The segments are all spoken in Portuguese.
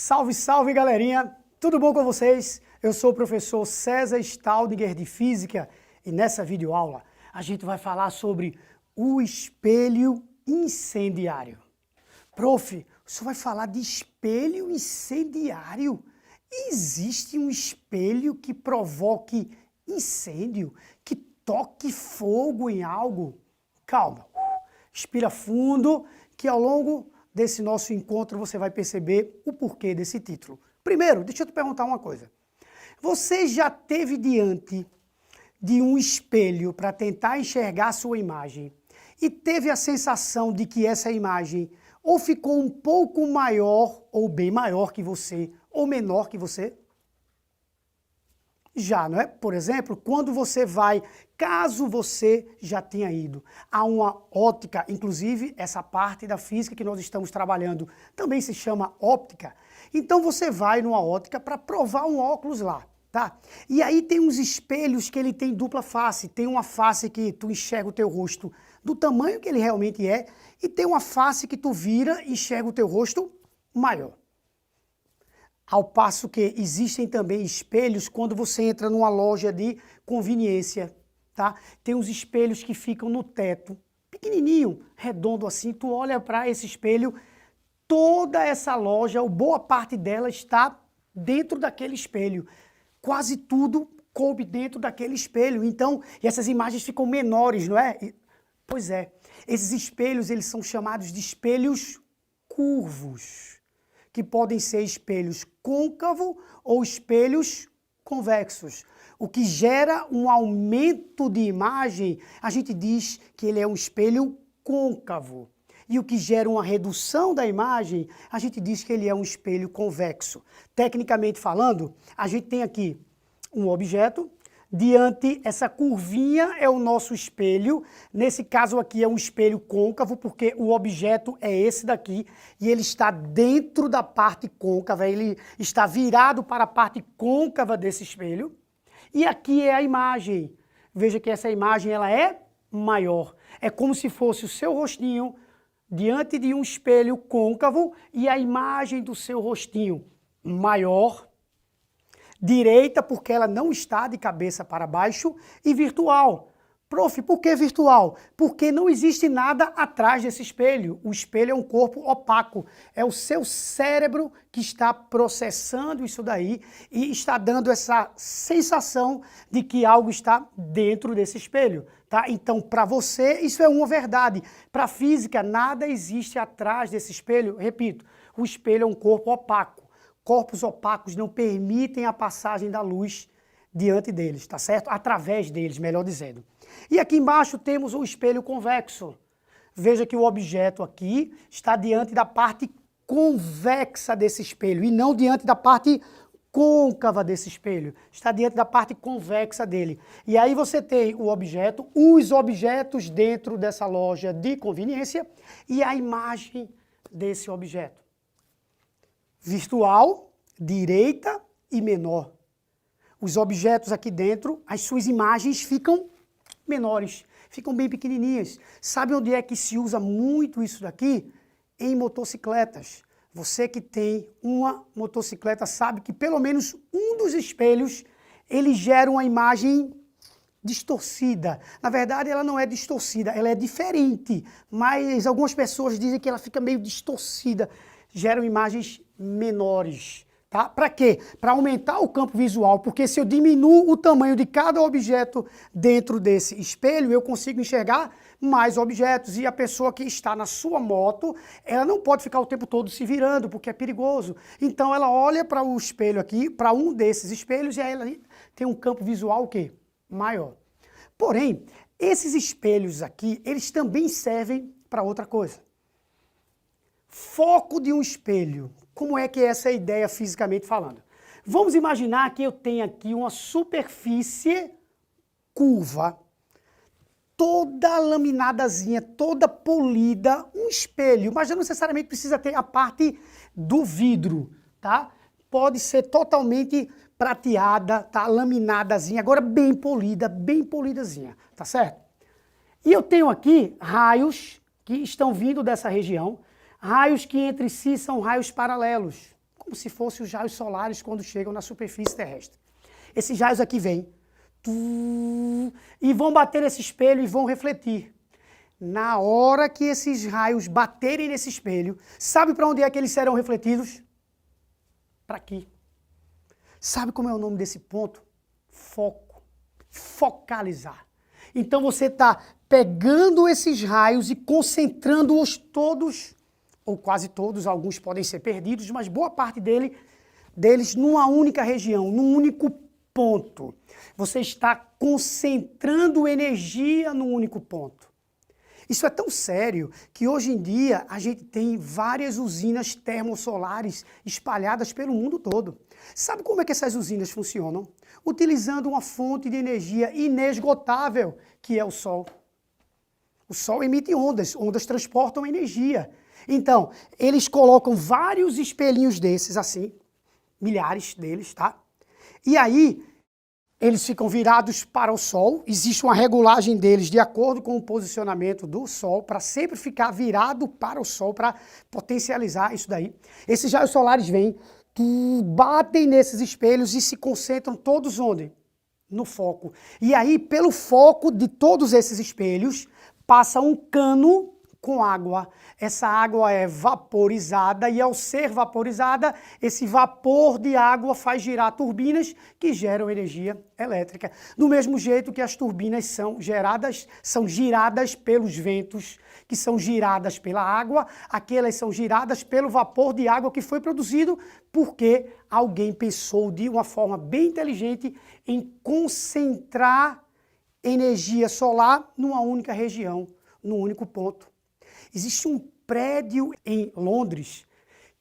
Salve, salve, galerinha! Tudo bom com vocês? Eu sou o professor César Staudinger de Física e nessa videoaula a gente vai falar sobre o espelho incendiário. Prof, o senhor vai falar de espelho incendiário? Existe um espelho que provoque incêndio, que toque fogo em algo? Calma, respira fundo que ao longo desse nosso encontro você vai perceber o porquê desse título. Primeiro, deixa eu te perguntar uma coisa. Você já esteve diante de um espelho para tentar enxergar a sua imagem e teve a sensação de que essa imagem ou ficou um pouco maior ou bem maior que você ou menor que você? Já, não é? Por exemplo, quando você vai, caso você já tenha ido a uma óptica, inclusive essa parte da física que nós estamos trabalhando também se chama óptica, então você vai numa óptica para provar um óculos lá, tá? E aí tem uns espelhos que ele tem dupla face, tem uma face que tu enxerga o teu rosto do tamanho que ele realmente é e tem uma face que tu vira e enxerga o teu rosto maior. Ao passo que existem também espelhos quando você entra numa loja de conveniência, tá? Tem uns espelhos que ficam no teto, pequenininho, redondo assim, tu olha para esse espelho, toda essa loja, ou boa parte dela está dentro daquele espelho. Quase tudo coube dentro daquele espelho, então, e essas imagens ficam menores, não é? Pois é, esses espelhos, eles são chamados de espelhos curvos, que podem ser espelhos côncavo ou espelhos convexos. O que gera um aumento de imagem, a gente diz que ele é um espelho côncavo. E o que gera uma redução da imagem, a gente diz que ele é um espelho convexo. Tecnicamente falando, a gente tem aqui um objeto, diante essa curvinha é o nosso espelho, nesse caso aqui é um espelho côncavo, porque o objeto é esse daqui, e ele está dentro da parte côncava, ele está virado para a parte côncava desse espelho, e aqui é a imagem. Veja que essa imagem ela é maior, é como se fosse o seu rostinho diante de um espelho côncavo e a imagem do seu rostinho maior, direita porque ela não está de cabeça para baixo e virtual. Prof, por que virtual? Porque não existe nada atrás desse espelho. O espelho é um corpo opaco. É o seu cérebro que está processando isso daí e está dando essa sensação de que algo está dentro desse espelho. Tá? Então, para você, isso é uma verdade. Para a física, nada existe atrás desse espelho. Repito, o espelho é um corpo opaco. Corpos opacos não permitem a passagem da luz diante deles, tá certo? Através deles, melhor dizendo. E aqui embaixo temos o espelho convexo. Veja que o objeto aqui está diante da parte convexa desse espelho e não diante da parte côncava desse espelho. Está diante da parte convexa dele. E aí você tem o objeto, os objetos dentro dessa loja de conveniência e a imagem desse objeto. Virtual, direita e menor. Os objetos aqui dentro, as suas imagens ficam menores, ficam bem pequenininhas. Sabe onde é que se usa muito isso daqui? Em motocicletas. Você que tem uma motocicleta sabe que pelo menos um dos espelhos, ele gera uma imagem distorcida. Na verdade, ela não é distorcida, ela é diferente, mas algumas pessoas dizem que ela fica meio distorcida. Geram imagens menores, tá? Para quê? Para aumentar o campo visual, porque se eu diminuo o tamanho de cada objeto dentro desse espelho, eu consigo enxergar mais objetos e a pessoa que está na sua moto, ela não pode ficar o tempo todo se virando, porque é perigoso. Então ela olha para o espelho aqui, para um desses espelhos e aí ela tem um campo visual o quê? Maior. Porém, esses espelhos aqui, eles também servem para outra coisa. Foco de um espelho. Como é que é essa ideia fisicamente falando? Vamos imaginar que eu tenho aqui uma superfície curva, toda laminadazinha, toda polida, um espelho, mas não necessariamente precisa ter a parte do vidro, tá? Pode ser totalmente prateada, tá? Laminadazinha, agora bem polidazinha, tá certo? E eu tenho aqui raios que estão vindo dessa região, raios que entre si são raios paralelos. como se fossem os raios solares quando chegam na superfície terrestre. Esses raios aqui vêm e vão bater nesse espelho e vão refletir. Na hora que esses raios baterem nesse espelho, sabe para onde é que eles serão refletidos? Para aqui. Sabe como é o nome desse ponto? Foco. Focalizar. Então você está pegando esses raios e concentrando-os todos, ou quase todos, alguns podem ser perdidos, mas boa parte deles numa única região, num único ponto. Você está concentrando energia num único ponto. Isso é tão sério que hoje em dia a gente tem várias usinas termossolares espalhadas pelo mundo todo. Sabe como é que essas usinas funcionam? Utilizando uma fonte de energia inesgotável, que é o Sol. O Sol emite ondas, ondas transportam energia. Então, eles colocam vários espelhinhos desses assim, milhares deles, tá? E aí, eles ficam virados para o Sol, existe uma regulagem deles de acordo com o posicionamento do Sol, para sempre ficar virado para o Sol, para potencializar isso daí. Esses raios solares vêm, batem nesses espelhos e se concentram todos onde? No foco. E aí, pelo foco de todos esses espelhos, passa um cano com água. Essa água é vaporizada e ao ser vaporizada, esse vapor de água faz girar turbinas que geram energia elétrica. Do mesmo jeito que as turbinas são giradas pelos ventos, que são giradas pela água, aquelas são giradas pelo vapor de água que foi produzido porque alguém pensou de uma forma bem inteligente em concentrar energia solar numa única região, num único ponto. Existe um prédio em Londres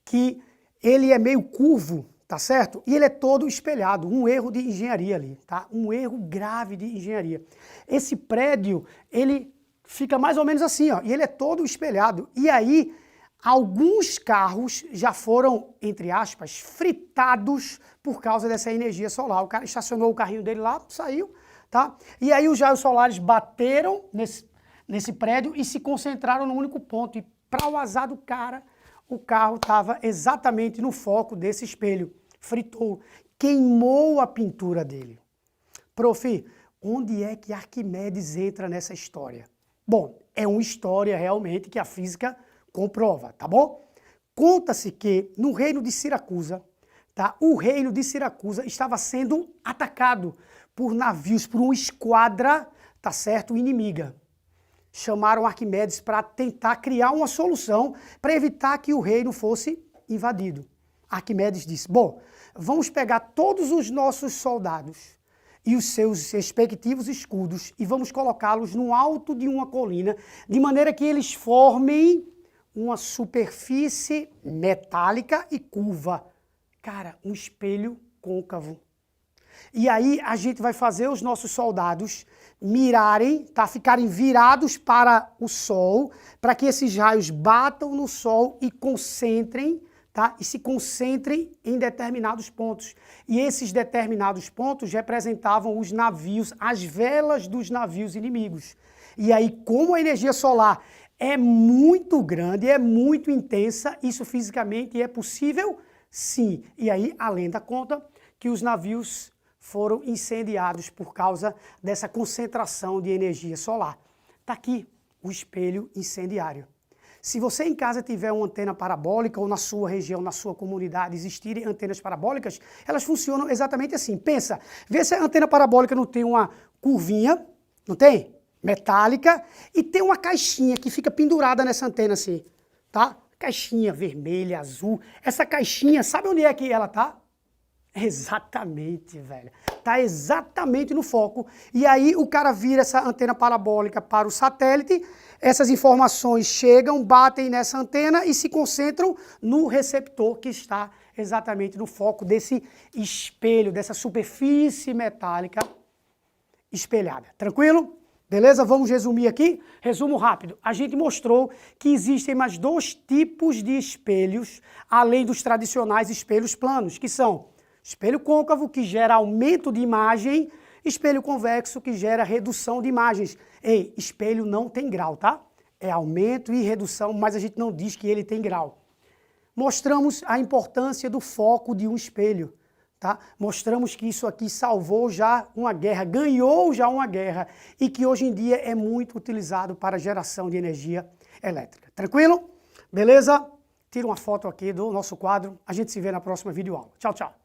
que ele é meio curvo, tá certo? E ele é todo espelhado, um erro de engenharia ali, tá? Um erro grave de engenharia. Esse prédio, ele fica mais ou menos assim, ó, e ele é todo espelhado. E aí, alguns carros já foram, entre aspas, fritados por causa dessa energia solar. O cara estacionou o carrinho dele lá, saiu, tá? E aí os raios solares bateram nesse prédio e se concentraram num único ponto. E para o azar do cara, o carro estava exatamente no foco desse espelho. Fritou, queimou a pintura dele. Prof, onde é que Arquimedes entra nessa história? Bom, é uma história realmente que a física comprova, tá bom? Conta-se que no reino de Siracusa, tá, o reino de Siracusa estava sendo atacado por navios, por uma esquadra, tá certo, inimiga. Chamaram Arquimedes para tentar criar uma solução para evitar que o reino fosse invadido. Arquimedes disse, bom, vamos pegar todos os nossos soldados e os seus respectivos escudos e vamos colocá-los no alto de uma colina, de maneira que eles formem uma superfície metálica e curva. Cara, um espelho côncavo. E aí a gente vai fazer os nossos soldados mirarem, tá? Ficarem virados para o Sol, para que esses raios batam no Sol e concentrem, tá? E se concentrem em determinados pontos. E esses determinados pontos representavam os navios, as velas dos navios inimigos. E aí, como a energia solar é muito grande, é muito intensa, isso fisicamente é possível? Sim. E aí a lenda conta que os navios foram incendiados por causa dessa concentração de energia solar. Está aqui o espelho incendiário. Se você em casa tiver uma antena parabólica ou na sua região, na sua comunidade existirem antenas parabólicas, elas funcionam exatamente assim. Pensa, vê se a antena parabólica não tem uma curvinha, não tem? Metálica, e tem uma caixinha que fica pendurada nessa antena assim, tá? Caixinha vermelha, azul. Essa caixinha, sabe onde é que ela tá? Exatamente, velho. Tá exatamente no foco. E aí o cara vira essa antena parabólica para o satélite, essas informações chegam, batem nessa antena e se concentram no receptor que está exatamente no foco desse espelho, dessa superfície metálica espelhada. Tranquilo? Beleza? Vamos resumir aqui? Resumo rápido. A gente mostrou que existem mais dois tipos de espelhos, além dos tradicionais espelhos planos, que são espelho côncavo, que gera aumento de imagem, espelho convexo, que gera redução de imagens. Ei, espelho não tem grau, tá? É aumento e redução, mas a gente não diz que ele tem grau. mostramos a importância do foco de um espelho. Tá? Mostramos que isso aqui salvou já uma guerra, ganhou já uma guerra e que hoje em dia é muito utilizado para geração de energia elétrica. Tranquilo? Beleza? Tira uma foto aqui do nosso quadro. A gente se vê na próxima videoaula. Tchau, tchau.